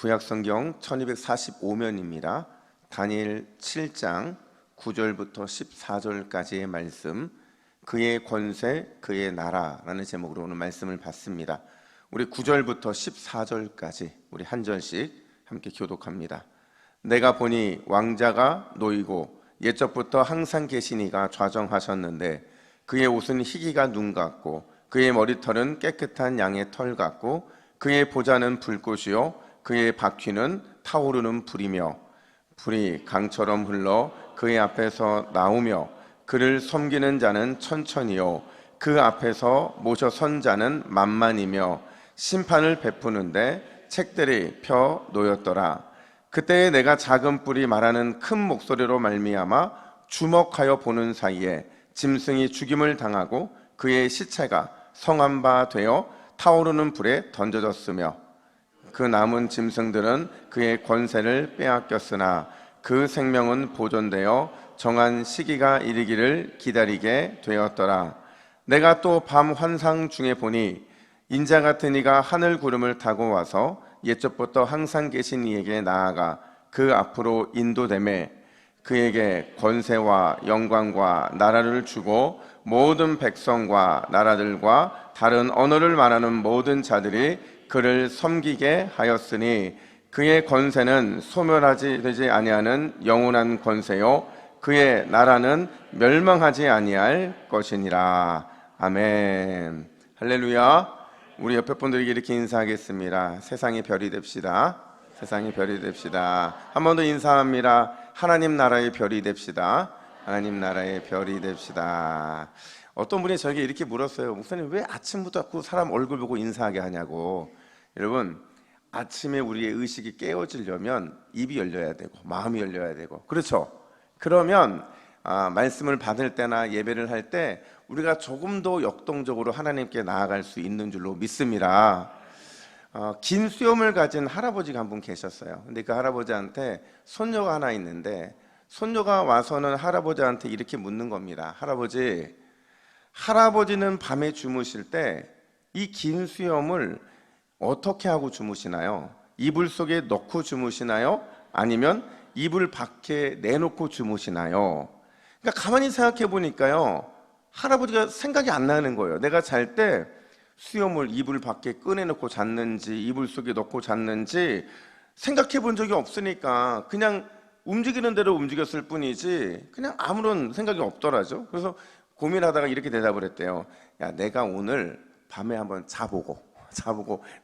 구약성경 1245면입니다. 다니엘 7장 9절부터 14절까지의 말씀, 그의 권세, 그의 나라라는 제목으로 오늘 말씀을 받습니다. 우리 9절부터 14절까지 우리 한 절씩 함께 교독합니다. 내가 보니 왕자가 놓이고 옛적부터 항상 계시니가 좌정하셨는데 그의 옷은 희기가 눈 같고 그의 머리털은 깨끗한 양의 털 같고 그의 보좌는 불꽃이요 그의 바퀴는 타오르는 불이며 불이 강처럼 흘러 그의 앞에서 나오며 그를 섬기는 자는 천천히요 그 앞에서 모셔 선 자는 만만이며 심판을 베푸는데 책들이 펴 놓였더라. 그때에 내가 작은 뿔이 말하는 큰 목소리로 말미암아 주목하여 보는 사이에 짐승이 죽임을 당하고 그의 시체가 성한 바 되어 타오르는 불에 던져졌으며 그 남은 짐승들은 그의 권세를 빼앗겼으나 그 생명은 보존되어 정한 시기가 이르기를 기다리게 되었더라. 내가 또 밤 환상 중에 보니 인자 같은 이가 하늘 구름을 타고 와서 옛적부터 항상 계신 이에게 나아가 그 앞으로 인도되매 그에게 권세와 영광과 나라를 주고 모든 백성과 나라들과 다른 언어를 말하는 모든 자들이 그를 섬기게 하였으니 그의 권세는 소멸하지 되지 아니하는 영원한 권세요 그의 나라는 멸망하지 아니할 것이니라. 아멘. 할렐루야. 우리 옆에 분들에게 이렇게 인사하겠습니다. 세상의 별이 됩시다. 세상의 별이 됩시다. 한 번 더 인사합니다. 하나님 나라의 별이 됩시다. 하나님 나라의 별이 됩시다. 어떤 분이 저에게 이렇게 물었어요. 목사님, 왜 아침부터 자꾸 사람 얼굴 보고 인사하게 하냐고. 여러분, 아침에 우리의 의식이 깨어지려면 입이 열려야 되고 마음이 열려야 되고, 그렇죠? 그러면 말씀을 받을 때나 예배를 할 때 우리가 조금 더 역동적으로 하나님께 나아갈 수 있는 줄로 믿습니다. 긴 수염을 가진 할아버지가 한 분 계셨어요. 근데 그 할아버지한테 손녀가 하나 있는데, 손녀가 와서는 할아버지한테 이렇게 묻는 겁니다. 할아버지는 밤에 주무실 때 이 긴 수염을 어떻게 하고 주무시나요? 이불 속에 넣고 주무시나요? 아니면 이불 밖에 내놓고 주무시나요? 그러니까 가만히 생각해 보니까요, 할아버지가 생각이 안 나는 거예요. 내가 잘 때 수염을 이불 밖에 꺼내놓고 잤는지 이불 속에 넣고 잤는지 생각해 본 적이 없으니까 그냥 움직이는 대로 움직였을 뿐이지 그냥 아무런 생각이 없더라죠. 그래서 고민하다가 이렇게 대답을 했대요. 야, 내가 오늘 밤에 한번 자보고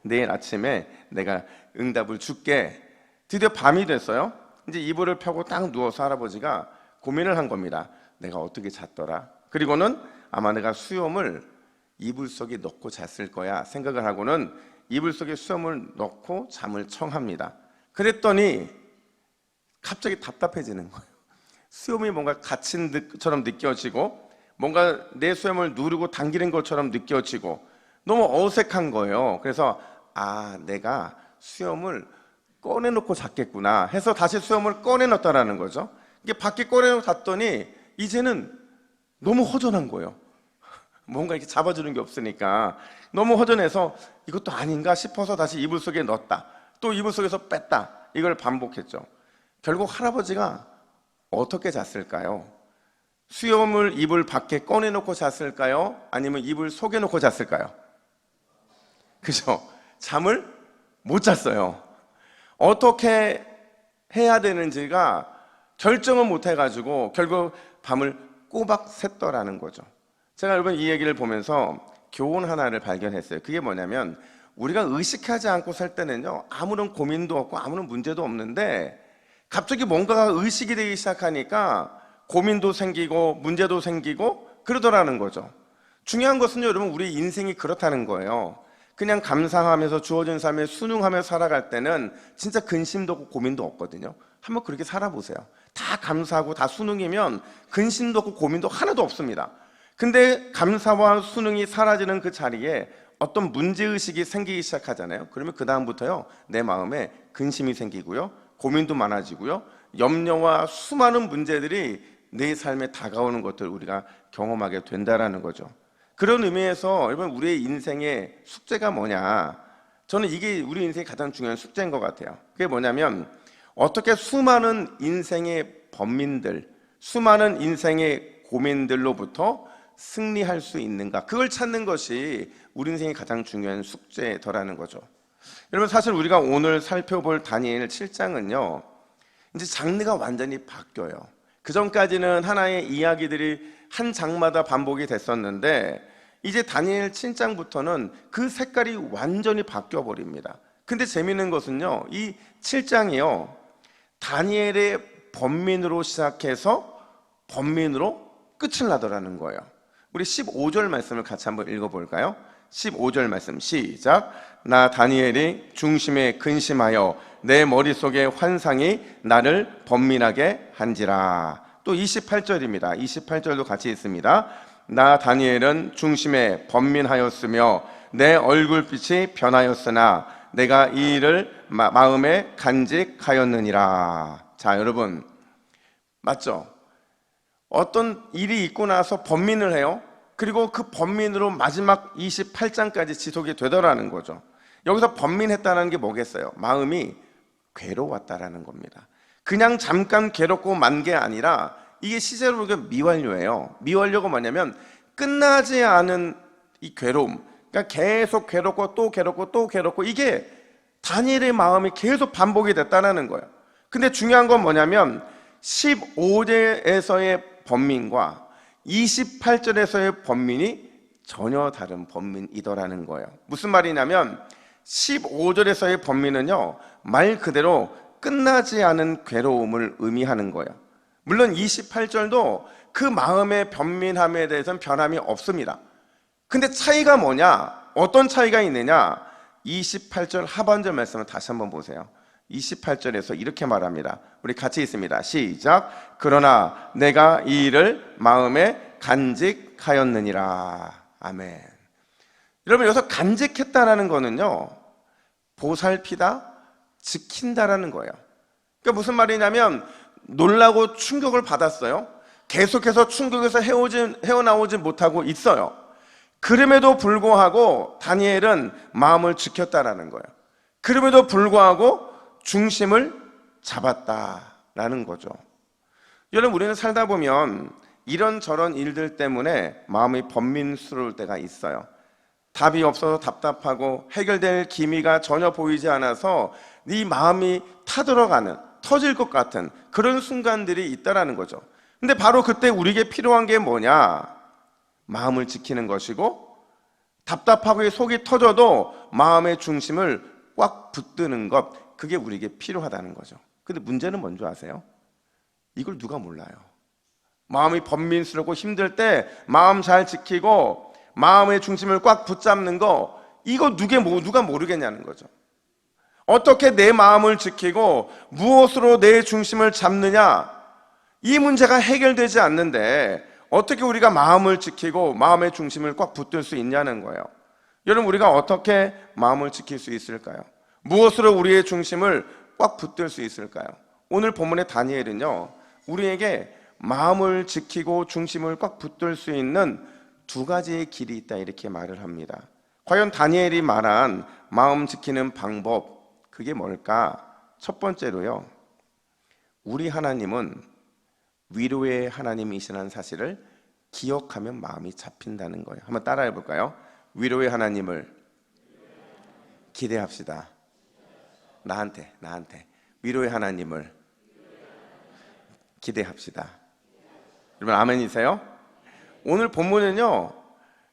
내일 아침에 내가 응답을 줄게. 드디어 밤이 됐어요. 이제 이불을 펴고 딱 누워서 할아버지가 고민을 한 겁니다. 내가 어떻게 잤더라? 그리고는 아마 내가 수염을 이불 속에 넣고 잤을 거야 생각을 하고는 이불 속에 수염을 넣고 잠을 청합니다. 그랬더니 갑자기 답답해지는 거예요. 수염이 뭔가 갇힌 것처럼 느껴지고 뭔가 내 수염을 누르고 당기는 것처럼 느껴지고 너무 어색한 거예요. 그래서 내가 수염을 꺼내놓고 잤겠구나 해서 다시 수염을 꺼내놨다라는 거죠. 이게 밖에 꺼내놓고 잤더니 이제는 너무 허전한 거예요. 뭔가 이렇게 잡아주는 게 없으니까 너무 허전해서 이것도 아닌가 싶어서 다시 이불 속에 넣었다. 또 이불 속에서 뺐다. 이걸 반복했죠. 결국 할아버지가 어떻게 잤을까요? 수염을 이불 밖에 꺼내놓고 잤을까요? 아니면 이불 속에 놓고 잤을까요? 그죠? 잠을 못 잤어요. 어떻게 해야 되는지가 결정을 못 해가지고 결국 밤을 꼬박 샜더라는 거죠. 제가 여러분 이 얘기를 보면서 교훈 하나를 발견했어요. 그게 뭐냐면 우리가 의식하지 않고 살 때는요, 아무런 고민도 없고 아무런 문제도 없는데 갑자기 뭔가가 의식이 되기 시작하니까 고민도 생기고 문제도 생기고 그러더라는 거죠. 중요한 것은요, 여러분, 우리 인생이 그렇다는 거예요. 그냥 감사하면서 주어진 삶에 순응하며 살아갈 때는 진짜 근심도 없고 고민도 없거든요. 한번 그렇게 살아보세요. 다 감사하고 다 순응이면 근심도 없고 고민도 하나도 없습니다. 근데 감사와 순응이 사라지는 그 자리에 어떤 문제의식이 생기기 시작하잖아요. 그러면 그 다음부터요, 내 마음에 근심이 생기고요, 고민도 많아지고요, 염려와 수많은 문제들이 내 삶에 다가오는 것들을 우리가 경험하게 된다라는 거죠. 그런 의미에서 여러분, 우리의 인생의 숙제가 뭐냐? 저는 이게 우리 인생의 가장 중요한 숙제인 것 같아요. 그게 뭐냐면 어떻게 수많은 인생의 번민들, 수많은 인생의 고민들로부터 승리할 수 있는가, 그걸 찾는 것이 우리 인생의 가장 중요한 숙제더라는 거죠. 여러분, 사실 우리가 오늘 살펴볼 다니엘 7장은요 이제 장르가 완전히 바뀌어요. 그 전까지는 하나의 이야기들이 한 장마다 반복이 됐었는데 이제 다니엘 7장부터는 그 색깔이 완전히 바뀌어 버립니다. 근데 재미있는 것은요, 이 7장이요 다니엘의 번민으로 시작해서 번민으로 끝을 나더라는 거예요. 우리 15절 말씀을 같이 한번 읽어볼까요? 15절 말씀 시작. 나 다니엘이 중심에 근심하여 내 머릿속의 환상이 나를 번민하게 한지라. 또 28절입니다. 28절도 같이 있습니다. 나 다니엘은 중심에 번민하였으며 내 얼굴빛이 변하였으나 내가 이 일을 마음에 간직하였느니라. 자, 여러분, 맞죠? 어떤 일이 있고 나서 번민을 해요. 그리고 그 번민으로 마지막 28장까지 지속이 되더라는 거죠. 여기서 번민했다는 게 뭐겠어요? 마음이 괴로웠다라는 겁니다. 그냥 잠깐 괴롭고 만 게 아니라 이게 시제로 미완료예요. 미완료가 뭐냐면 끝나지 않은 이 괴로움, 그러니까 계속 괴롭고 또 괴롭고 또 괴롭고, 이게 다니엘의 마음이 계속 반복이 됐다는 거예요. 근데 중요한 건 뭐냐면 15절에서의 번민과 28절에서의 번민이 전혀 다른 번민이더라는 거예요. 무슨 말이냐면 15절에서의 번민은요 말 그대로 끝나지 않은 괴로움을 의미하는 거예요. 물론 28절도 그 마음의 번민함에 대해서는 변함이 없습니다. 근데 차이가 뭐냐? 어떤 차이가 있느냐? 28절 하반절 말씀을 다시 한번 보세요. 28절에서 이렇게 말합니다. 우리 같이 있습니다. 시작. 그러나 내가 이 일을 마음에 간직하였느니라. 아멘. 여러분, 여기서 간직했다라는 거는요 보살피다, 지킨다라는 거예요. 그러니까 무슨 말이냐면 놀라고 충격을 받았어요. 계속해서 충격에서 헤어나오지 못하고 있어요. 그럼에도 불구하고 다니엘은 마음을 지켰다라는 거예요. 그럼에도 불구하고 중심을 잡았다라는 거죠. 여러분, 우리는 살다 보면 이런저런 일들 때문에 마음이 번민스러울 때가 있어요. 답이 없어서 답답하고 해결될 기미가 전혀 보이지 않아서 네 마음이 타들어가는, 터질 것 같은 그런 순간들이 있다라는 거죠. 근데 바로 그때 우리에게 필요한 게 뭐냐? 마음을 지키는 것이고, 답답하고 속이 터져도 마음의 중심을 꽉 붙드는 것, 그게 우리에게 필요하다는 거죠. 근데 문제는 뭔지 아세요? 이걸 누가 몰라요? 마음이 번민스럽고 힘들 때 마음 잘 지키고 마음의 중심을 꽉 붙잡는 거, 이거 누가 모르겠냐는 거죠. 어떻게 내 마음을 지키고 무엇으로 내 중심을 잡느냐, 이 문제가 해결되지 않는데 어떻게 우리가 마음을 지키고 마음의 중심을 꽉 붙들 수 있냐는 거예요. 여러분, 우리가 어떻게 마음을 지킬 수 있을까요? 무엇으로 우리의 중심을 꽉 붙들 수 있을까요? 오늘 본문의 다니엘은요 우리에게 마음을 지키고 중심을 꽉 붙들 수 있는 두 가지의 길이 있다, 이렇게 말을 합니다. 과연 다니엘이 말한 마음 지키는 방법, 그게 뭘까? 첫 번째로요, 우리 하나님은 위로의 하나님이시라는 사실을 기억하면 마음이 잡힌다는 거예요. 한번 따라해 볼까요? 위로의 하나님을 기대합시다. 나한테 위로의 하나님을 기대합시다. 여러분, 아멘이세요? 오늘 본문은요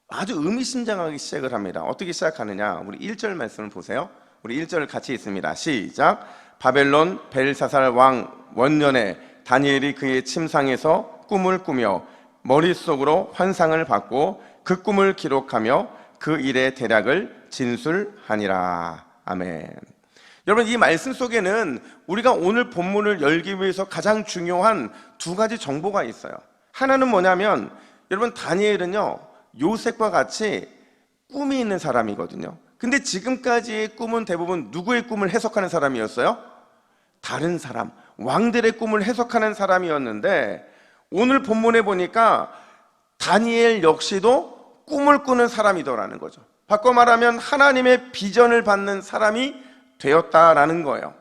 아주 의미심장하게 시작을 합니다. 어떻게 시작하느냐? 우리 1절 말씀을 보세요. 우리 1절 같이 있습니다. 시작. 바벨론 벨사살 왕 원년에 다니엘이 그의 침상에서 꿈을 꾸며 머릿속으로 환상을 받고 그 꿈을 기록하며 그 일의 대략을 진술하니라. 아멘. 여러분, 이 말씀 속에는 우리가 오늘 본문을 열기 위해서 가장 중요한 두 가지 정보가 있어요. 하나는 뭐냐면, 여러분, 다니엘은요 요셉과 같이 꿈이 있는 사람이거든요. 근데 지금까지의 꿈은 대부분 누구의 꿈을 해석하는 사람이었어요? 다른 사람, 왕들의 꿈을 해석하는 사람이었는데, 오늘 본문에 보니까 다니엘 역시도 꿈을 꾸는 사람이더라는 거죠. 바꿔 말하면 하나님의 비전을 받는 사람이 되었다라는 거예요.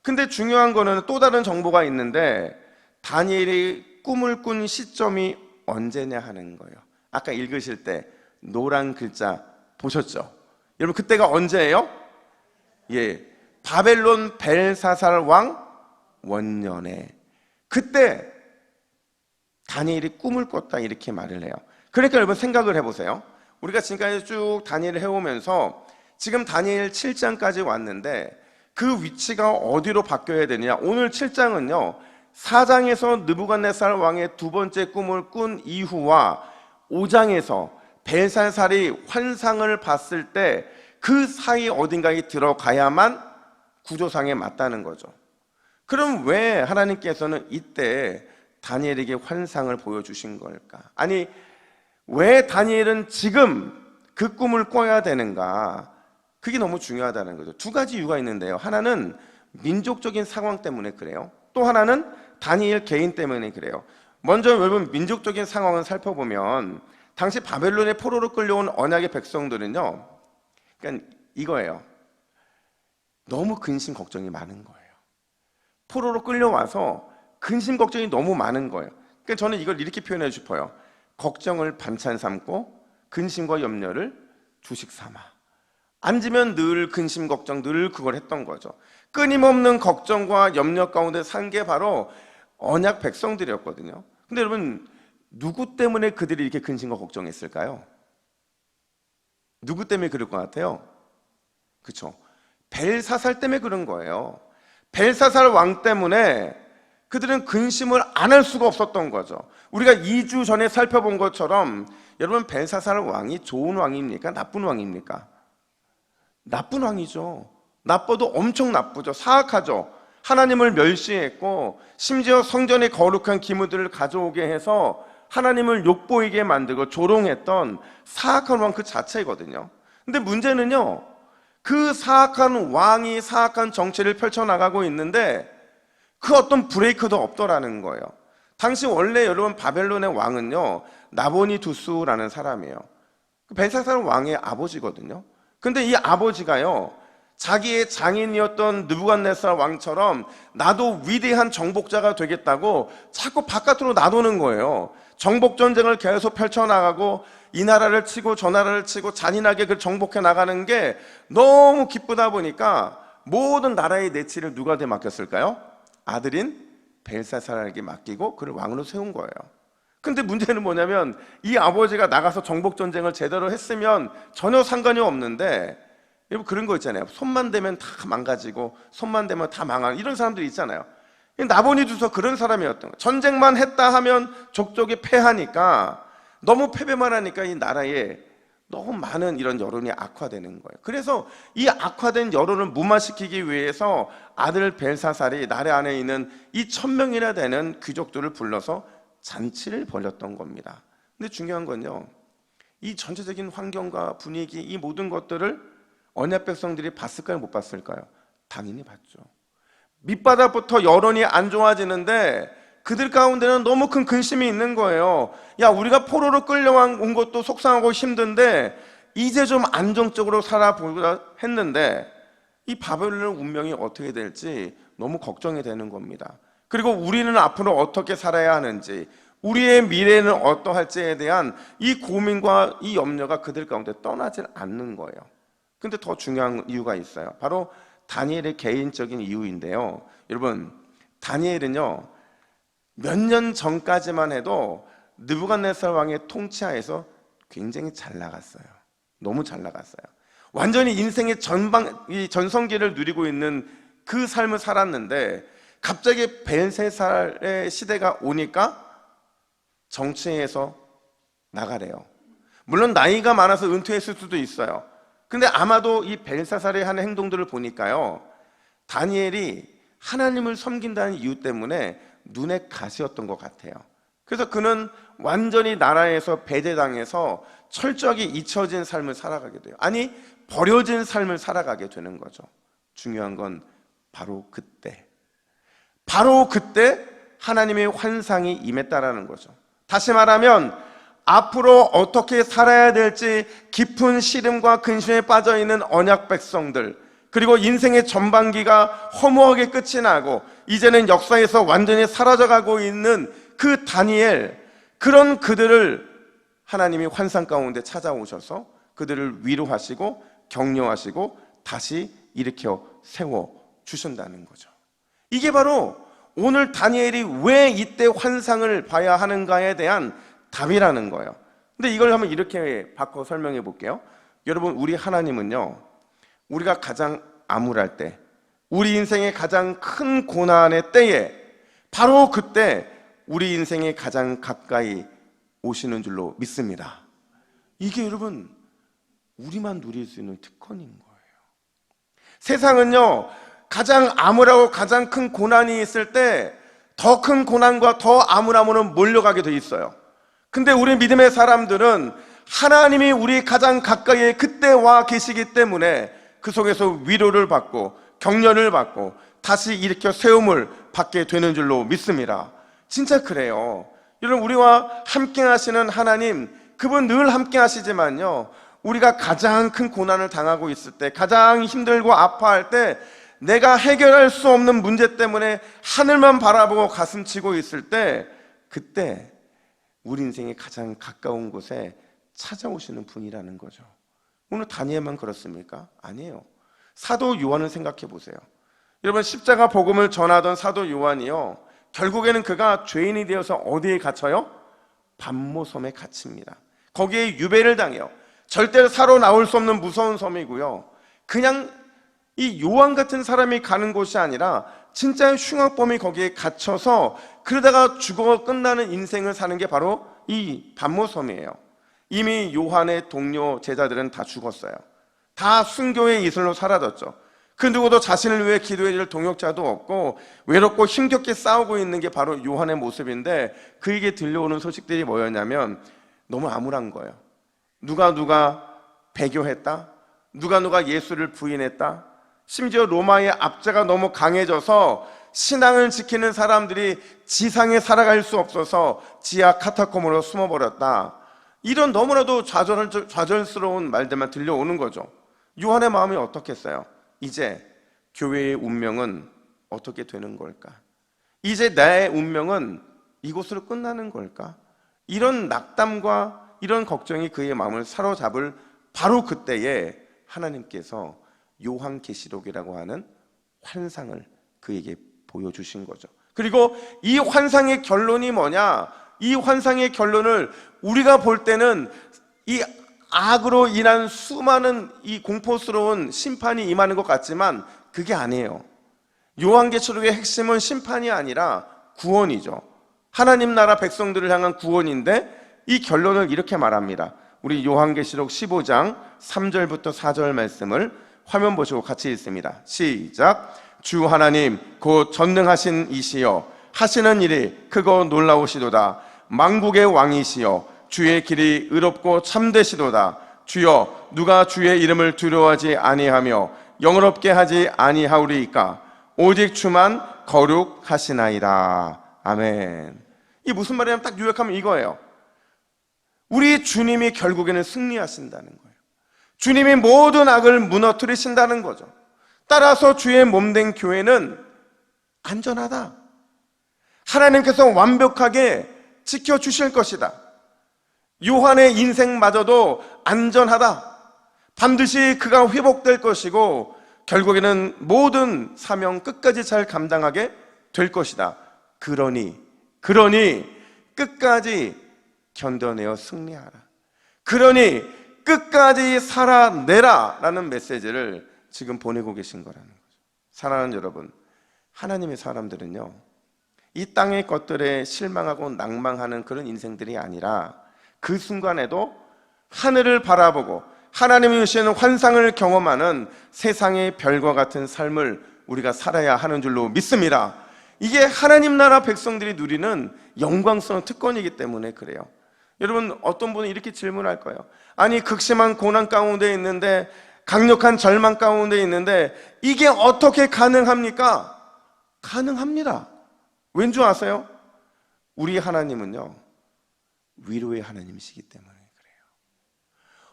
근데 중요한 거는 또 다른 정보가 있는데 다니엘이 꿈을 꾼 시점이 언제냐 하는 거예요. 아까 읽으실 때 노란 글자 보셨죠? 여러분 그때가 언제예요? 예, 바벨론 벨사살 왕 원년에 그때 다니엘이 꿈을 꿨다 이렇게 말을 해요. 그러니까 여러분 생각을 해보세요. 우리가 지금까지 쭉 다니엘을 해오면서 지금 다니엘 7장까지 왔는데 그 위치가 어디로 바뀌어야 되느냐. 오늘 7장은요 4장에서 느부갓네살 왕의 두 번째 꿈을 꾼 이후와 5장에서 벨사살이 환상을 봤을 때 그 사이 어딘가에 들어가야만 구조상에 맞다는 거죠. 그럼 왜 하나님께서는 이때 다니엘에게 환상을 보여주신 걸까? 아니 왜 다니엘은 지금 그 꿈을 꿔야 되는가? 그게 너무 중요하다는 거죠. 두 가지 이유가 있는데요. 하나는 민족적인 상황 때문에 그래요. 또 하나는 다니엘 개인 때문에 그래요. 먼저 여러분 민족적인 상황을 살펴보면 당시 바벨론의 포로로 끌려온 언약의 백성들은요, 그러니까 이거예요. 너무 근심 걱정이 많은 거예요. 포로로 끌려와서 근심 걱정이 너무 많은 거예요. 그러니까 저는 이걸 이렇게 표현해 싶어요. 걱정을 반찬 삼고 근심과 염려를 주식 삼아. 앉으면 늘 근심 걱정, 늘 그걸 했던 거죠. 끊임없는 걱정과 염려 가운데 산 게 바로 언약 백성들이었거든요. 근데 여러분 누구 때문에 그들이 이렇게 근심과 걱정했을까요? 누구 때문에 그럴 것 같아요? 그렇죠. 벨사살 때문에 그런 거예요. 벨사살 왕 때문에 그들은 근심을 안 할 수가 없었던 거죠. 우리가 2주 전에 살펴본 것처럼 여러분 벨사살 왕이 좋은 왕입니까? 나쁜 왕입니까? 나쁜 왕이죠. 나빠도 엄청 나쁘죠. 사악하죠. 하나님을 멸시했고 심지어 성전의 거룩한 기물들을 가져오게 해서 하나님을 욕보이게 만들고 조롱했던 사악한 왕 그 자체거든요. 근데 문제는요, 그 사악한 왕이 사악한 정치를 펼쳐나가고 있는데 그 어떤 브레이크도 없더라는 거예요. 당시 원래 여러분 바벨론의 왕은요 나보니두스라는 사람이에요. 벨사살 왕의 아버지거든요. 근데 이 아버지가요 자기의 장인이었던 느부갓네살 왕처럼 나도 위대한 정복자가 되겠다고 자꾸 바깥으로 나도는 거예요. 정복 전쟁을 계속 펼쳐나가고 이 나라를 치고 저 나라를 치고 잔인하게 그 정복해 나가는 게 너무 기쁘다 보니까 모든 나라의 내치를 누구한테 맡겼을까요? 아들인 벨사살에게 맡기고 그를 왕으로 세운 거예요. 근데 문제는 뭐냐면 이 아버지가 나가서 정복 전쟁을 제대로 했으면 전혀 상관이 없는데 여러분 그런 거 있잖아요. 손만 대면 다 망가지고 손만 대면 다 망하는 이런 사람들이 있잖아요. 나보니두서 그런 사람이었던 거예요. 전쟁만 했다 하면 족족이 패하니까 너무 패배만 하니까 이 나라에 너무 많은 이런 여론이 악화되는 거예요. 그래서 이 악화된 여론을 무마시키기 위해서 아들 벨사살이 나라 안에 있는 이 1000명이나 되는 귀족들을 불러서 잔치를 벌였던 겁니다. 근데 중요한 건요, 이 전체적인 환경과 분위기 이 모든 것들을 언약 백성들이 봤을까요? 못 봤을까요? 당연히 봤죠. 밑바닥부터 여론이 안 좋아지는데 그들 가운데는 너무 큰 근심이 있는 거예요. 야, 우리가 포로로 끌려온 것도 속상하고 힘든데 이제 좀 안정적으로 살아보자 했는데 이 바벨론의 운명이 어떻게 될지 너무 걱정이 되는 겁니다. 그리고 우리는 앞으로 어떻게 살아야 하는지, 우리의 미래는 어떠할지에 대한 이 고민과 이 염려가 그들 가운데 떠나질 않는 거예요. 근데 더 중요한 이유가 있어요. 바로 다니엘의 개인적인 이유인데요. 여러분, 다니엘은요 몇 년 전까지만 해도 느부갓네살 왕의 통치하에서 굉장히 잘 나갔어요. 너무 잘 나갔어요. 완전히 인생의 이 전성기를 누리고 있는 그 삶을 살았는데 갑자기 벨사살의 시대가 오니까 정치에서 나가래요. 물론 나이가 많아서 은퇴했을 수도 있어요. 근데 아마도 이 벨사살의 하는 행동들을 보니까요 다니엘이 하나님을 섬긴다는 이유 때문에 눈에 가시였던 것 같아요. 그래서 그는 완전히 나라에서 배제당해서 철저하게 잊혀진 삶을 살아가게 돼요. 아니 버려진 삶을 살아가게 되는 거죠. 중요한 건 바로 그때 하나님의 환상이 임했다라는 거죠. 다시 말하면 앞으로 어떻게 살아야 될지 깊은 시름과 근심에 빠져있는 언약 백성들, 그리고 인생의 전반기가 허무하게 끝이 나고 이제는 역사에서 완전히 사라져가고 있는 그 다니엘, 그런 그들을 하나님이 환상 가운데 찾아오셔서 그들을 위로하시고 격려하시고 다시 일으켜 세워주신다는 거죠. 이게 바로 오늘 다니엘이 왜 이때 환상을 봐야 하는가에 대한 답이라는 거예요. 근데 이걸 한번 이렇게 바꿔 설명해 볼게요. 여러분, 우리 하나님은요, 우리가 가장 암울할 때, 우리 인생의 가장 큰 고난의 때에 바로 그때 우리 인생에 가장 가까이 오시는 줄로 믿습니다. 이게 여러분 우리만 누릴 수 있는 특권인 거예요. 세상은요, 가장 암울하고 가장 큰 고난이 있을 때 더 큰 고난과 더 암울함으로 몰려가게 돼 있어요. 근데 우리 믿음의 사람들은 하나님이 우리 가장 가까이에 그때 와 계시기 때문에 그 속에서 위로를 받고 격려를 받고 다시 일으켜 세움을 받게 되는 줄로 믿습니다. 진짜 그래요. 여러분, 우리와 함께 하시는 하나님, 그분 늘 함께 하시지만요, 우리가 가장 큰 고난을 당하고 있을 때, 가장 힘들고 아파할 때, 내가 해결할 수 없는 문제 때문에 하늘만 바라보고 가슴치고 있을 때, 그때 우리 인생의 가장 가까운 곳에 찾아오시는 분이라는 거죠. 오늘 다니엘만 그렇습니까? 아니에요. 사도 요한을 생각해 보세요. 여러분, 십자가 복음을 전하던 사도 요한이요, 결국에는 그가 죄인이 되어서 어디에 갇혀요? 반모섬에 갇힙니다. 거기에 유배를 당해요. 절대로 살아나올 수 없는 무서운 섬이고요, 그냥 이 요한 같은 사람이 가는 곳이 아니라 진짜의 흉악범이 거기에 갇혀서 그러다가 죽어 끝나는 인생을 사는 게 바로 이 반모섬이에요. 이미 요한의 동료 제자들은 다 죽었어요. 다 순교의 이슬로 사라졌죠. 그 누구도 자신을 위해 기도해 줄 동역자도 없고 외롭고 힘겹게 싸우고 있는 게 바로 요한의 모습인데, 그에게 들려오는 소식들이 뭐였냐면 너무 암울한 거예요. 누가 배교했다, 누가 예수를 부인했다, 심지어 로마의 압제가 너무 강해져서 신앙을 지키는 사람들이 지상에 살아갈 수 없어서 지하 카타콤으로 숨어버렸다, 이런 너무나도 좌절스러운 말들만 들려오는 거죠. 요한의 마음이 어떻겠어요? 이제 교회의 운명은 어떻게 되는 걸까? 이제 나의 운명은 이곳으로 끝나는 걸까? 이런 낙담과 이런 걱정이 그의 마음을 사로잡을 바로 그때에 하나님께서 요한계시록이라고 하는 환상을 그에게 보여주신 거죠. 그리고 이 환상의 결론이 뭐냐? 이 환상의 결론을 우리가 볼 때는 이 악으로 인한 수많은 이 공포스러운 심판이 임하는 것 같지만 그게 아니에요. 요한계시록의 핵심은 심판이 아니라 구원이죠. 하나님 나라 백성들을 향한 구원인데, 이 결론을 이렇게 말합니다. 우리 요한계시록 15장 3절부터 4절 말씀을 화면 보시고 같이 읽습니다. 시작. 주 하나님 곧 전능하신 이시여, 하시는 일이 크고 놀라우시도다. 만국의 왕이시여, 주의 길이 의롭고 참되시도다. 주여, 누가 주의 이름을 두려워하지 아니하며 영어롭게 하지 아니하오리이까? 오직 주만 거룩하시나이다. 아멘. 이 무슨 말이냐면 딱 요약하면 이거예요. 우리 주님이 결국에는 승리하신다는 거예요. 주님이 모든 악을 무너뜨리신다는 거죠. 따라서 주의 몸된 교회는 안전하다. 하나님께서 완벽하게 지켜주실 것이다. 요한의 인생마저도 안전하다. 반드시 그가 회복될 것이고 결국에는 모든 사명 끝까지 잘 감당하게 될 것이다. 그러니 끝까지 견뎌내어 승리하라. 그러니 끝까지 살아내라 라는 메시지를 지금 보내고 계신 거라는 거죠. 사랑하는 여러분, 하나님의 사람들은요, 이 땅의 것들에 실망하고 낭망하는 그런 인생들이 아니라 그 순간에도 하늘을 바라보고 하나님이 주시는 환상을 경험하는 세상의 별과 같은 삶을 우리가 살아야 하는 줄로 믿습니다. 이게 하나님 나라 백성들이 누리는 영광스러운 특권이기 때문에 그래요. 여러분, 어떤 분은 이렇게 질문할 거예요. 아니, 극심한 고난 가운데 있는데, 강력한 절망 가운데 있는데 이게 어떻게 가능합니까? 가능합니다. 왠 줄 아세요? 우리 하나님은요, 위로의 하나님이시기 때문에 그래요.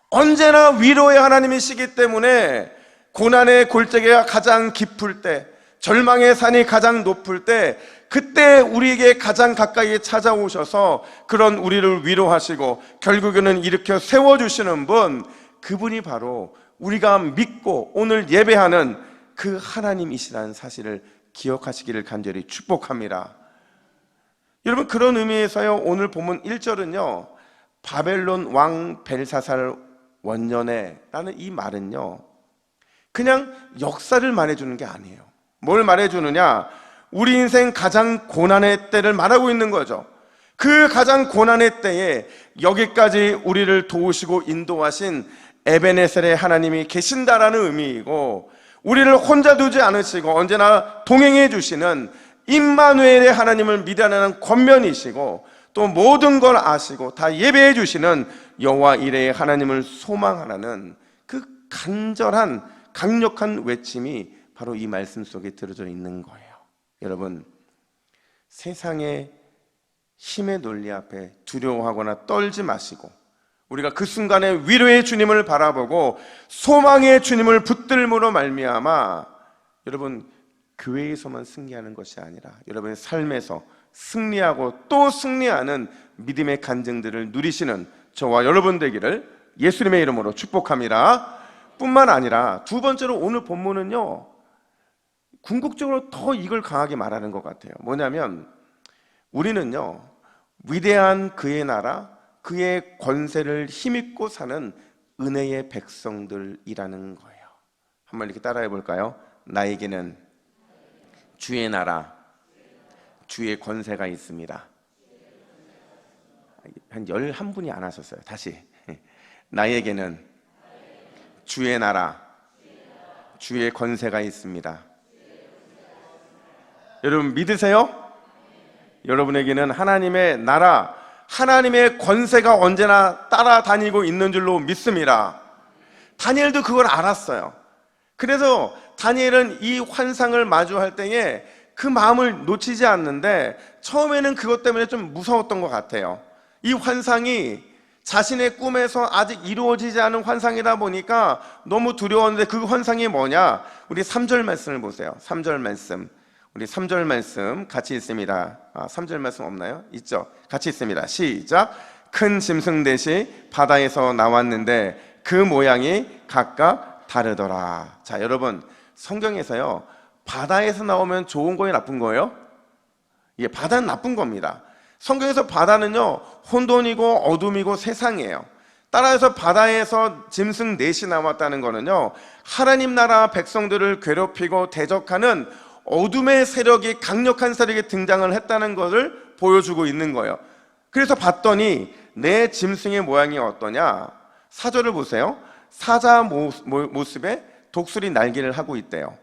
언제나 위로의 하나님이시기 때문에 고난의 골짜기가 가장 깊을 때, 절망의 산이 가장 높을 때, 그때 우리에게 가장 가까이 찾아오셔서 그런 우리를 위로하시고 결국에는 일으켜 세워주시는 분, 그분이 바로 우리가 믿고 오늘 예배하는 그 하나님이시라는 사실을 기억하시기를 간절히 축복합니다. 여러분, 그런 의미에서요, 오늘 본문 1절은요 바벨론 왕 벨사살 원년에 라는 이 말은요 그냥 역사를 말해주는 게 아니에요. 뭘 말해주느냐? 우리 인생 가장 고난의 때를 말하고 있는 거죠. 그 가장 고난의 때에 여기까지 우리를 도우시고 인도하신 에베네셀의 하나님이 계신다라는 의미이고, 우리를 혼자 두지 않으시고 언제나 동행해 주시는 임마누엘의 하나님을 믿으라는 권면이시고, 또 모든 걸 아시고 다 예배해 주시는 여호와 이레의 하나님을 소망하라는 그 간절한 강력한 외침이 바로 이 말씀 속에 들어져 있는 거예요. 여러분, 세상의 힘의 논리 앞에 두려워하거나 떨지 마시고 우리가 그 순간에 위로의 주님을 바라보고 소망의 주님을 붙들므로 말미암아 여러분 교회에서만 승리하는 것이 아니라 여러분의 삶에서 승리하고 또 승리하는 믿음의 간증들을 누리시는 저와 여러분 되기를 예수님의 이름으로 축복합니다. 뿐만 아니라 두 번째로 오늘 본문은요 궁극적으로 더 이걸 강하게 말하는 것 같아요. 뭐냐면 우리는요 위대한 그의 나라, 그의 권세를 힘입고 사는 은혜의 백성들이라는 거예요. 한번 이렇게 따라해 볼까요? 나에게는 주의 나라, 주의 권세가 있습니다. 한 11분이 안 하셨어요. 다시. 나에게는 주의 나라, 주의 권세가 있습니다. 여러분 믿으세요? 여러분에게는 하나님의 나라, 하나님의 권세가 언제나 따라다니고 있는 줄로 믿습니다. 다니엘도 그걸 알았어요. 그래서 다니엘은 이 환상을 마주할 때에 그 마음을 놓치지 않는데 처음에는 그것 때문에 좀 무서웠던 것 같아요. 이 환상이 자신의 꿈에서 아직 이루어지지 않은 환상이다 보니까 너무 두려웠는데 그 환상이 뭐냐? 우리 3절 말씀을 보세요. 3절 말씀. 우리 3절 말씀 같이 있습니다. 3절 말씀 없나요? 있죠? 같이 있습니다. 시작. 큰 짐승 넷이 바다에서 나왔는데 그 모양이 각각 다르더라. 자, 여러분 성경에서요 바다에서 나오면 좋은 거예요, 나쁜 거예요? 예, 바다는 나쁜 겁니다. 성경에서 바다는요 혼돈이고 어둠이고 세상이에요. 따라서 바다에서 짐승 넷이 나왔다는 거는요 하나님 나라 백성들을 괴롭히고 대적하는 어둠의 세력이 강력한 세력이 등장을 했다는 것을 보여주고 있는 거예요. 그래서 봤더니 내 짐승의 모양이 어떠냐? 4절을 보세요. 사자 모습에 독수리 날개를 하고 있대요.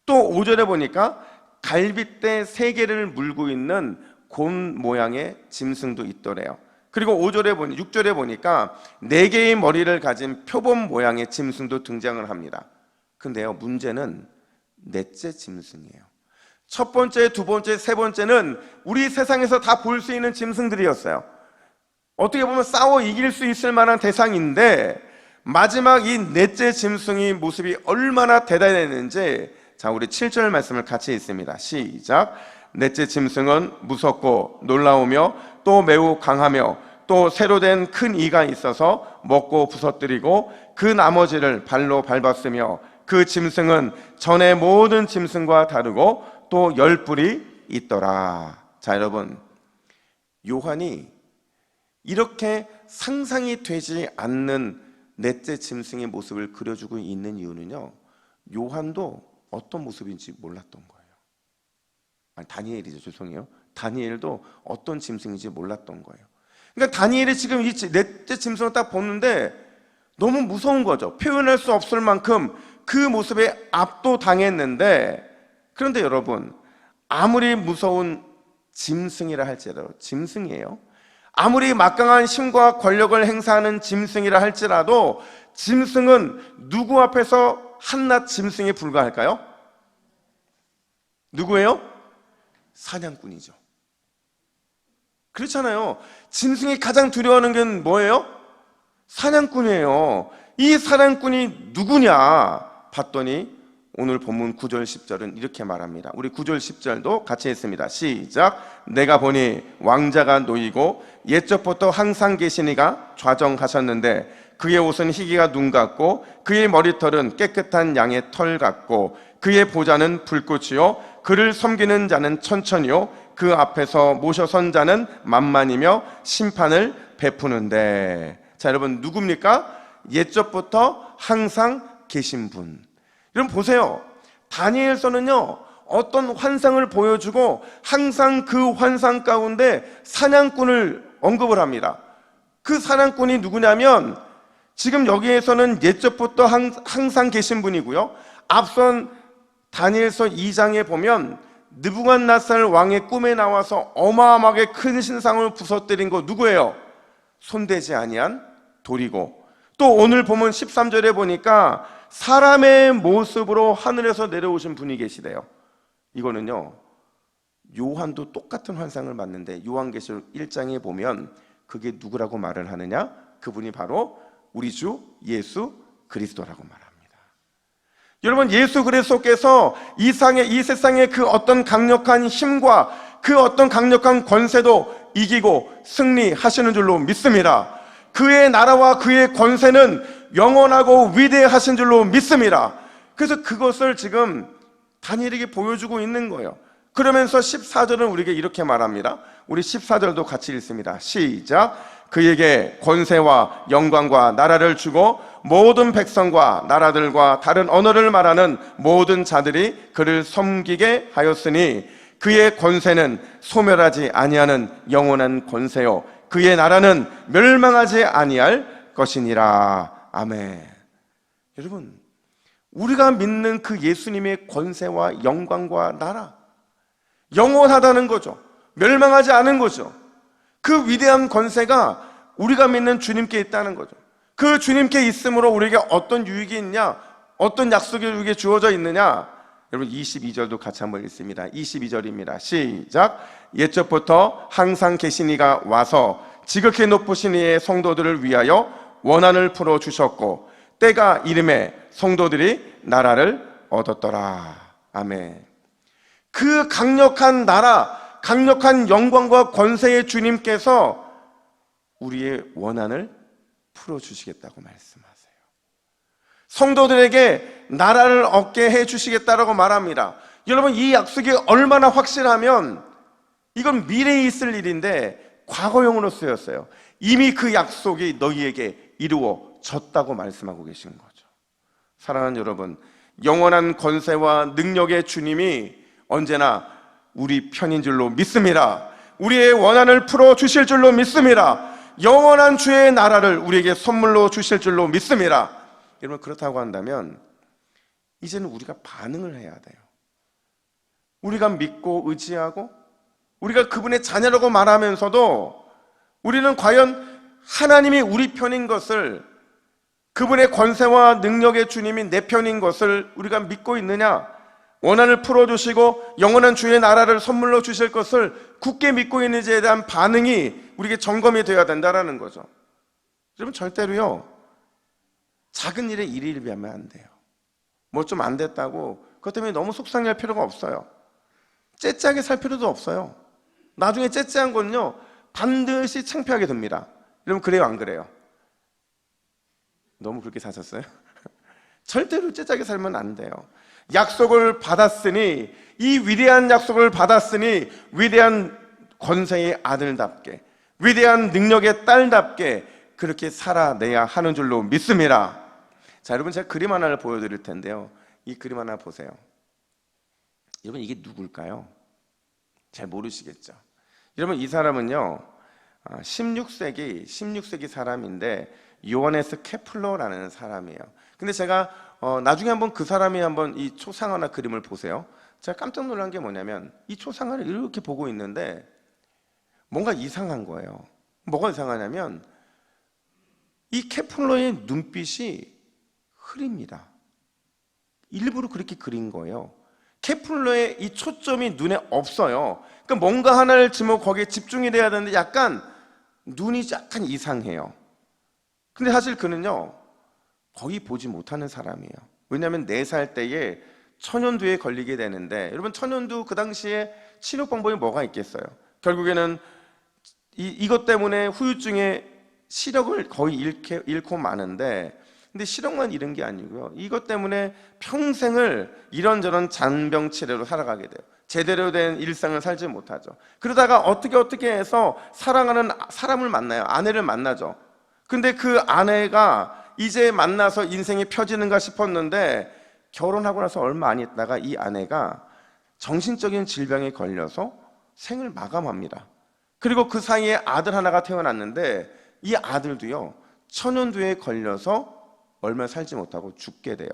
또 5절에 보니까 갈빗대 3개를 물고 있는 곰 모양의 짐승도 있더래요. 그리고 6절에 보니까 4개의 머리를 가진 표범 모양의 짐승도 등장을 합니다. 근데요 문제는 넷째 짐승이에요. 첫 번째, 두 번째, 세 번째는 우리 세상에서 다 볼 수 있는 짐승들이었어요. 어떻게 보면 싸워 이길 수 있을 만한 대상인데 마지막 이 넷째 짐승의 모습이 얼마나 대단했는지, 자 우리 7절 말씀을 같이 읽습니다. 시작. 넷째 짐승은 무섭고 놀라우며 또 매우 강하며 또 새로 된 큰 이가 있어서 먹고 부서뜨리고 그 나머지를 발로 밟았으며 그 짐승은 전의 모든 짐승과 다르고 또 10뿔이 있더라. 자 여러분, 요한이 이렇게 상상이 되지 않는 넷째 짐승의 모습을 그려주고 있는 이유는요 요한도 어떤 모습인지 몰랐던 거예요. 아니 다니엘이죠, 죄송해요. 다니엘도 어떤 짐승인지 몰랐던 거예요. 그러니까 다니엘이 지금 이 넷째 짐승을 딱 보는데 너무 무서운 거죠. 표현할 수 없을 만큼 그 모습에 압도당했는데, 그런데 여러분 아무리 무서운 짐승이라 할지라도, 짐승이에요. 아무리 막강한 힘과 권력을 행사하는 짐승이라 할지라도 짐승은 누구 앞에서 한낱 짐승에 불과할까요? 누구예요? 사냥꾼이죠. 그렇잖아요. 짐승이 가장 두려워하는 게 뭐예요? 사냥꾼이에요. 이 사냥꾼이 누구냐 봤더니 오늘 본문 9절 10절은 이렇게 말합니다. 우리 9절 10절도 같이 했습니다. 시작. 내가 보니 왕자가 놓이고 옛적부터 항상 계신 이가 좌정하셨는데 그의 옷은 희기가 눈 같고 그의 머리털은 깨끗한 양의 털 같고 그의 보좌는 불꽃이요 그를 섬기는 자는 천천히요 그 앞에서 모셔선 자는 만만이며 심판을 베푸는데. 자, 여러분 누굽니까? 옛적부터 항상 계신 분. 여러분 보세요. 다니엘서는요 어떤 환상을 보여주고 항상 그 환상 가운데 사냥꾼을 언급을 합니다. 그 사냥꾼이 누구냐면 지금 여기에서는 옛적부터 항상 계신 분이고요, 앞선 다니엘서 2장에 보면 느부갓네살 왕의 꿈에 나와서 어마어마하게 큰 신상을 부서뜨린 거 누구예요? 손대지 아니한 돌이고, 또 오늘 보면 13절에 보니까 사람의 모습으로 하늘에서 내려오신 분이 계시대요. 이거는요 요한도 똑같은 환상을 봤는데 요한계시록 1장에 보면 그게 누구라고 말을 하느냐? 그분이 바로 우리 주 예수 그리스도라고 말합니다. 여러분 예수 그리스도께서 이 세상의 그 어떤 강력한 힘과 그 어떤 강력한 권세도 이기고 승리하시는 줄로 믿습니다. 그의 나라와 그의 권세는 영원하고 위대하신 줄로 믿습니다. 그래서 그것을 지금 다니엘에게 보여주고 있는 거예요. 그러면서 14절은 우리에게 이렇게 말합니다. 우리 14절도 같이 읽습니다. 시작. 그에게 권세와 영광과 나라를 주고 모든 백성과 나라들과 다른 언어를 말하는 모든 자들이 그를 섬기게 하였으니 그의 권세는 소멸하지 아니하는 영원한 권세요 그의 나라는 멸망하지 아니할 것이니라. 아멘. 여러분 우리가 믿는 그 예수님의 권세와 영광과 나라, 영원하다는 거죠. 멸망하지 않은 거죠. 그 위대한 권세가 우리가 믿는 주님께 있다는 거죠. 그 주님께 있음으로 우리에게 어떤 유익이 있냐, 어떤 약속이 우리에게 주어져 있느냐. 여러분 22절도 같이 한번 읽습니다. 22절입니다. 시작. 옛적부터 항상 계신 이가 와서 지극히 높으신 이의 성도들을 위하여 원한을 풀어주셨고 때가 이름에 성도들이 나라를 얻었더라. 아멘. 그 강력한 나라, 강력한 영광과 권세의 주님께서 우리의 원한을 풀어주시겠다고 말씀하세요. 성도들에게 나라를 얻게 해주시겠다라고 말합니다. 여러분 이 약속이 얼마나 확실하면 이건 미래에 있을 일인데 과거형으로 쓰였어요. 이미 그 약속이 너희에게 이루어졌다고 말씀하고 계신 거죠. 사랑하는 여러분, 영원한 권세와 능력의 주님이 언제나 우리 편인 줄로 믿습니다. 우리의 원한을 풀어주실 줄로 믿습니다. 영원한 주의 나라를 우리에게 선물로 주실 줄로 믿습니다. 여러분 그렇다고 한다면 이제는 우리가 반응을 해야 돼요. 우리가 믿고 의지하고 우리가 그분의 자녀라고 말하면서도 우리는 과연 하나님이 우리 편인 것을, 그분의 권세와 능력의 주님이 내 편인 것을 우리가 믿고 있느냐, 원한을 풀어주시고 영원한 주의 나라를 선물로 주실 것을 굳게 믿고 있는지에 대한 반응이 우리에게 점검이 되어야 된다는 거죠. 여러분 절대로요 작은 일에 일일비하면 안 돼요. 뭐 좀 안 됐다고 그것 때문에 너무 속상해할 필요가 없어요. 째째하게 살 필요도 없어요. 나중에 째째한 건요 반드시 창피하게 됩니다. 여러분 그래요 안 그래요? 너무 그렇게 사셨어요? 절대로 째째하게 살면 안 돼요. 약속을 받았으니, 이 위대한 약속을 받았으니 위대한 권세의 아들답게, 위대한 능력의 딸답게 그렇게 살아내야 하는 줄로 믿습니다. 자, 여러분 제가 그림 하나를 보여드릴 텐데요, 이 그림 하나 보세요. 여러분 이게 누굴까요? 잘 모르시겠죠? 여러분 이 사람은요 16세기 사람인데 요하네스 케플러라는 사람이에요. 근데 제가 나중에 한번 그 사람이 한번 이 초상화나 그림을 보세요. 제가 깜짝 놀란 게 뭐냐면 이 초상화를 이렇게 보고 있는데 뭔가 이상한 거예요. 뭐가 이상하냐면 이 케플러의 눈빛이 흐립니다. 일부러 그렇게 그린 거예요. 케플러의 이 초점이 눈에 없어요. 그러니까 뭔가 하나를 지면 거기에 집중이 돼야 되는데 약간 눈이 약간 이상해요. 근데 사실 그는요 거의 보지 못하는 사람이에요. 왜냐하면 4살 때에 천연두에 걸리게 되는데, 여러분 천연두 그 당시에 치료 방법이 뭐가 있겠어요? 결국에는 이것 때문에 후유증에 시력을 거의 잃고 마는데, 근데 시력만 잃은 게 아니고요, 이것 때문에 평생을 이런저런 잔병 치레로 살아가게 돼요. 제대로 된 일상을 살지 못하죠. 그러다가 어떻게 해서 사랑하는 사람을 만나요. 아내를 만나죠. 근데 그 아내가 이제 만나서 인생이 펴지는가 싶었는데, 결혼하고 나서 얼마 안 있다가 이 아내가 정신적인 질병에 걸려서 생을 마감합니다. 그리고 그 사이에 아들 하나가 태어났는데, 이 아들도요 천연두에 걸려서 얼마 살지 못하고 죽게 돼요.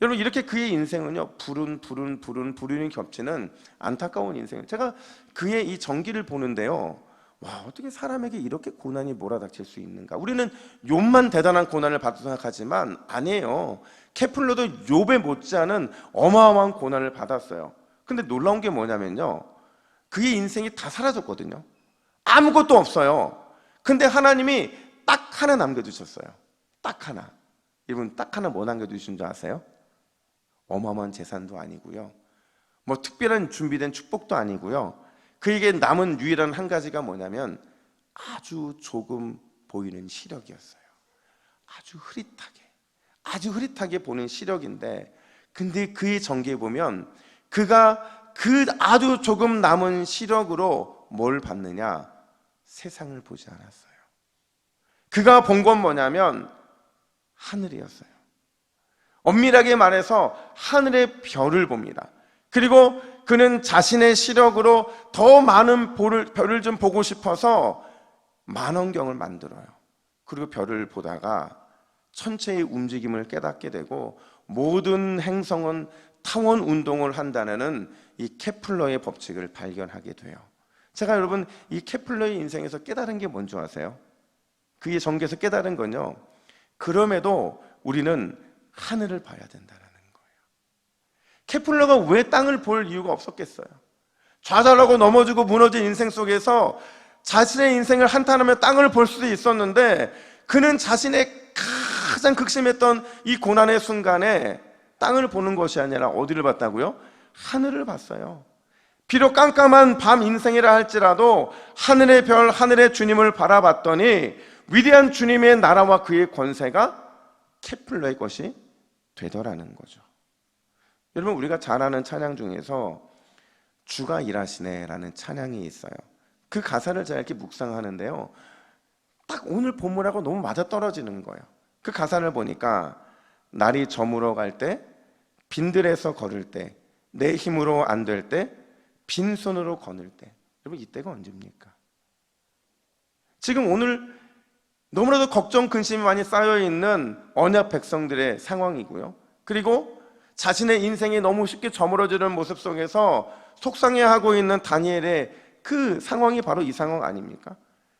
여러분, 이렇게 그의 인생은요 불운이 겹치는 안타까운 인생. 제가 그의 이 전기를 보는데요, 와, 어떻게 사람에게 이렇게 고난이 몰아닥칠 수 있는가. 우리는 욥만 대단한 고난을 받았다고 생각하지만 아니에요. 케플러도 욥에 못지않은 어마어마한 고난을 받았어요. 근데 놀라운 게 뭐냐면요, 그의 인생이 다 사라졌거든요. 아무것도 없어요. 근데 하나님이 딱 하나 남겨두셨어요. 딱 하나. 여러분, 딱 하나 뭐 남겨두신 줄 아세요? 어마어마한 재산도 아니고요, 뭐 특별한 준비된 축복도 아니고요, 그에게 남은 유일한 한 가지가 뭐냐면 아주 조금 보이는 시력이었어요. 아주 흐릿하게 보는 시력인데, 근데 그의 전기에 보면 그가 그 아주 조금 남은 시력으로 뭘 봤느냐? 세상을 보지 않았어요. 그가 본 건 뭐냐면 하늘이었어요. 엄밀하게 말해서 하늘의 별을 봅니다. 그리고 그는 자신의 시력으로 더 많은 별을 좀 보고 싶어서 만원경을 만들어요. 그리고 별을 보다가 천체의 움직임을 깨닫게 되고, 모든 행성은 타원 운동을 한다는 이 케플러의 법칙을 발견하게 돼요. 제가 여러분 이 케플러의 인생에서 깨달은 게 뭔지 아세요? 그의 전기에서 깨달은 건요, 그럼에도 우리는 하늘을 봐야 된다는 거예요. 케플러가 왜 땅을 볼 이유가 없었겠어요? 좌절하고 넘어지고 무너진 인생 속에서 자신의 인생을 한탄하며 땅을 볼 수도 있었는데, 그는 자신의 가장 극심했던 이 고난의 순간에 땅을 보는 것이 아니라 어디를 봤다고요? 하늘을 봤어요. 비록 깜깜한 밤 인생이라 할지라도 하늘의 별, 하늘의 주님을 바라봤더니 위대한 주님의 나라와 그의 권세가 케플러의 것이 되더라는 거죠. 여러분, 우리가 잘 아는 찬양 중에서 주가 일하시네 라는 찬양이 있어요. 그 가사를 제가 이렇게 묵상하는데요, 딱 오늘 본문하고 너무 맞아떨어지는 거예요. 그 가사를 보니까 날이 저물어 갈 때, 빈들에서 걸을 때, 내 힘으로 안 될 때, 빈손으로 거늘 때. 여러분, 이때가 언제입니까? 지금 오늘 너무나도 걱정, 근심이 많이 쌓여있는 언약 백성들의 상황이고요, 그리고 자신의 인생이 너무 쉽게 저물어지는 모습 속에서 속상해하고 있는 다니엘의 그 상황이 바로 이 상황 아닙니까?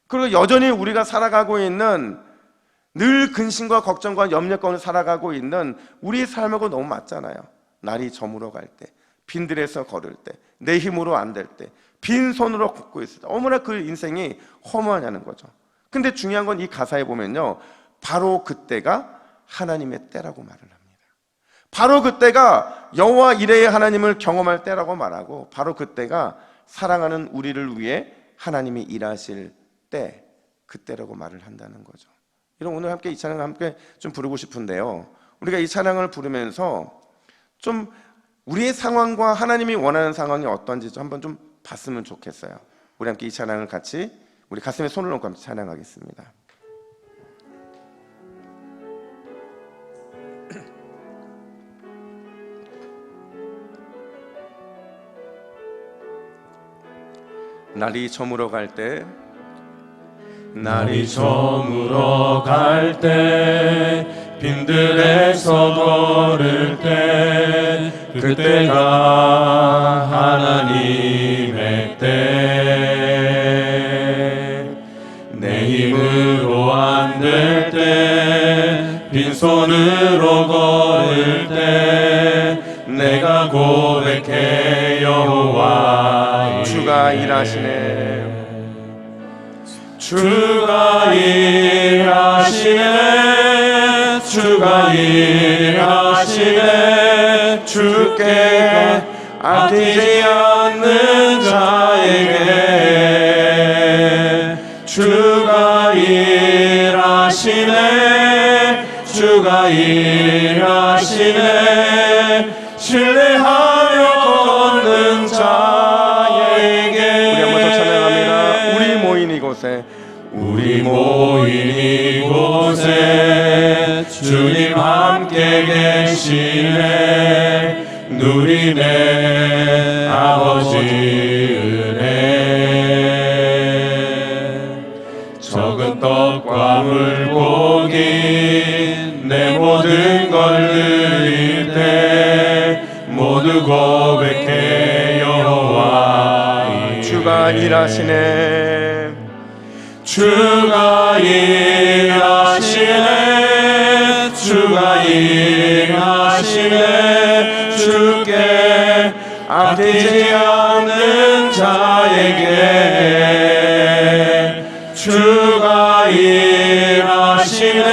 그리고 여전히 우리가 살아가고 있는, 늘 근심과 걱정과 염려 가운데 살아가고 있는 우리의 삶하고 너무 맞잖아요. 날이 저물어 갈 때, 빈들에서 걸을 때, 내 힘으로 안 될 때, 빈손으로 걷고 있을 때, 어머나 그 인생이 허무하냐는 거죠. 근데 중요한 건 이 가사에 보면요, 바로 그때가 하나님의 때라고 말을 합니다. 바로 그때가 여호와 이레의 하나님을 경험할 때라고 말하고, 바로 그때가 사랑하는 우리를 위해 하나님이 일하실 때, 그때라고 말을 한다는 거죠. 여러분, 오늘 함께 이 찬양을 함께 좀 부르고 싶은데요, 우리가 이 찬양을 부르면서 좀 우리의 상황과 하나님이 원하는 상황이 어떤지 좀 한번 좀 봤으면 좋겠어요. 우리 함께 이 찬양을 같이 우리 가슴에 손을 얹고 함께 찬양하겠습니다. 날이 저물어 갈 때, 날이 저물어 갈 때, 빈들에서 걸을 때, 그때가 하나님의 때. 내 힘으로 안 될 때, 빈손으로 걸을 때, 내가 내가 고백해 여호와 주가 일하시네. 주가 일하시네. 주가 일하시네. 주께 아끼지 않는 자에게 주가 일하시네. 주가 일하시네. 신뢰하며 걷는 자에게. 우리 한번 더 찬양합니다. 우리 모인 이곳에 우리 모인 이곳에 주님 함께 계시네. 누리네 아버지 은혜. 적은 떡과 물고기 내 모든 걸 드릴 때 모두 고백해 여호와 주가 일하시네. 주가 일하시네. 주가 일하시네. 주께 아끼지 않는 자에게 주가 일하시네.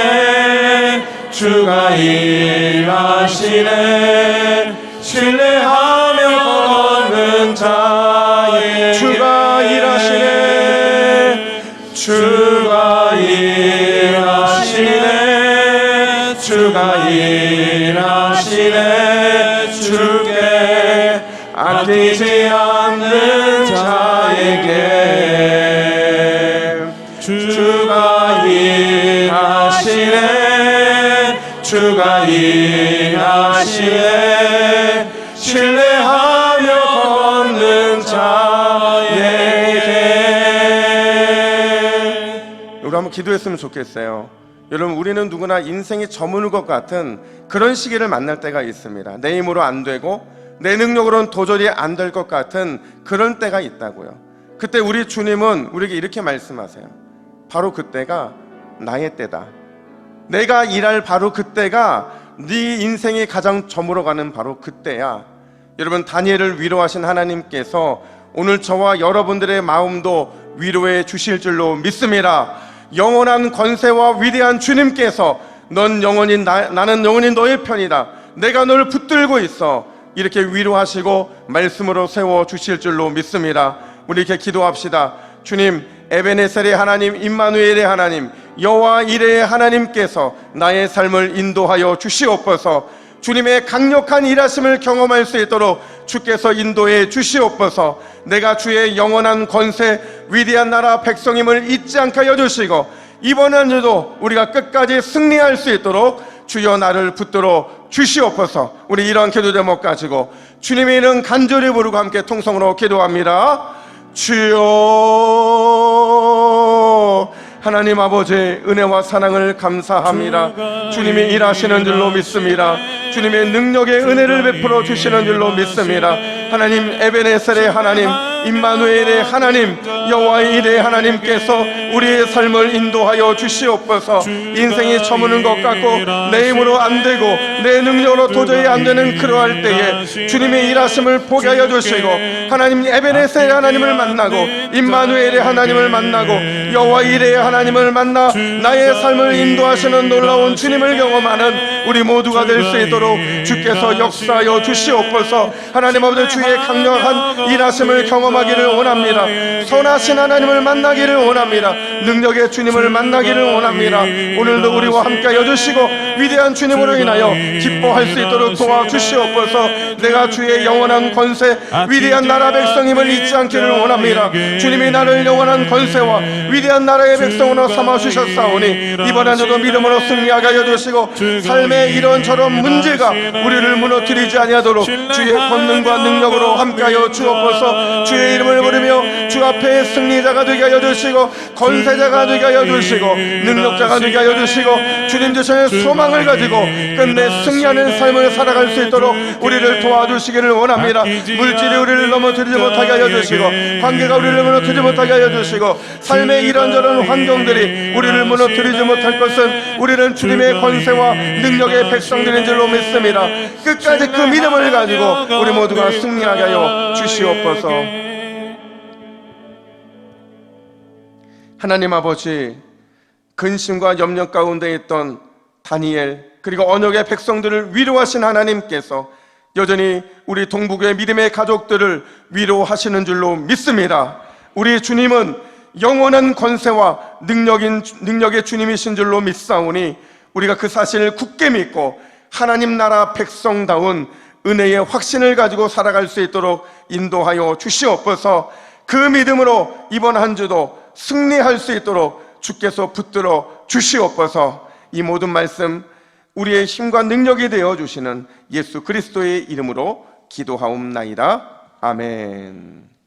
주가 일하시네. 신뢰하며 걷는 자에게 주가 일하시네. 주가 일하시네. 주가 일하시네. 주께 아끼지 않는 자에게 주가 일하시네. 주가 일하시네. 신뢰하며 걷는 자에게. 우리 한번 기도했으면 좋겠어요. 여러분, 우리는 누구나 인생이 저무는 것 같은 그런 시기를 만날 때가 있습니다. 내 힘으로 안 되고 내 능력으로는 도저히 안 될 것 같은 그런 때가 있다고요. 그때 우리 주님은 우리에게 이렇게 말씀하세요. 바로 그때가 나의 때다. 내가 일할 바로 그때가 네 인생이 가장 저물어가는 바로 그때야. 여러분, 다니엘을 위로하신 하나님께서 오늘 저와 여러분들의 마음도 위로해 주실 줄로 믿습니다. 영원한 권세와 위대한 주님께서 넌 영원히 나는 영원히 너의 편이다. 내가 널 붙들고 있어. 이렇게 위로하시고 말씀으로 세워주실 줄로 믿습니다. 우리 이렇게 기도합시다. 주님, 에베네셀의 하나님, 임마누엘의 하나님, 여호와 이레의 하나님께서 나의 삶을 인도하여 주시옵소서. 주님의 강력한 일하심을 경험할 수 있도록 주께서 인도해 주시옵소서. 내가 주의 영원한 권세, 위대한 나라 백성임을 잊지 않게 하여 주시고 이번 한 주도 우리가 끝까지 승리할 수 있도록 주여 나를 붙들어 주시옵소서. 우리 이러한 기도 제목 가지고 주님의 이름 간절히 부르고 함께 통성으로 기도합니다. 주여, 하나님 아버지 은혜와 사랑을 감사합니다. 주님이 일하시는 줄로 믿습니다. 주님의 능력의 은혜를 베풀어 주시는 줄로 믿습니다. 하나님, 에베네셀의 하나님, 임마누엘의 하나님, 여호와 이레의 하나님께서 우리의 삶을 인도하여 주시옵소서. 인생이 저무는 것 같고 내 힘으로 안 되고 내 능력으로 도저히 안 되는 그러할 때에 주님의 일하심을 보게 하여 주시고 하나님, 에베네셀의 하나님을 만나고 임마누엘의 하나님을 만나고 여호와 이레의 하나님을 만나 나의 삶을 인도하시는 놀라운 주님을 경험하는 우리 모두가 될 수 있도록 주께서 역사하여 주시옵소서. 하나님 아버지, 주의 강력한 일하심을 경험하기를 원합니다. 선하신 하나님을 만나기를 원합니다. 능력의 주님을 만나기를 원합니다. 오늘도 우리와 함께하여 주시고 위대한 주님으로 인하여 기뻐할 수 있도록 도와주시옵소서. 내가 주의 영원한 권세, 위대한 나라 백성임을 잊지 않기를 원합니다. 주님이 나를 영원한 권세와 위대한 나라의 백성으로 삼아주셨사오니 이번 한 주도 믿음으로 승리하게 하여 주시고 삶의 이런저런 문제가 우리를 무너뜨리지 아니하도록 주의 권능과 능력으로 함께하여 주옵소서. 주의 주의 이름을 부르며 주 앞에 승리자가 되게 하여 주시고 권세자가 되게 하여 주시고 능력자가 되게 하여 주시고 주님 주시는 소망을 가지고 끝내 승리하는 삶을 살아갈 수 있도록 우리를 도와주시기를 원합니다. 물질이 우리를 넘어뜨리지 못하게 하여 주시고 관계가 우리를 무너뜨리지 못하게 하여 주시고 삶의 이런저런 환경들이 우리를 무너뜨리지 못할 것은 우리는 주님의 권세와 능력의 백성들인 줄로 믿습니다. 끝까지 그 믿음을 가지고 우리 모두가 승리하게 하여 주시옵소서. 하나님 아버지, 근심과 염려 가운데 있던 다니엘 그리고 언역의 백성들을 위로하신 하나님께서 여전히 우리 동북의 믿음의 가족들을 위로하시는 줄로 믿습니다. 우리 주님은 영원한 권세와 능력의 주님이신 줄로 믿사오니 우리가 그 사실을 굳게 믿고 하나님 나라 백성다운 은혜의 확신을 가지고 살아갈 수 있도록 인도하여 주시옵소서. 그 믿음으로 이번 한 주도 승리할 수 있도록 주께서 붙들어 주시옵소서. 이 모든 말씀 우리의 힘과 능력이 되어 주시는 예수 그리스도의 이름으로 기도하옵나이다. 아멘.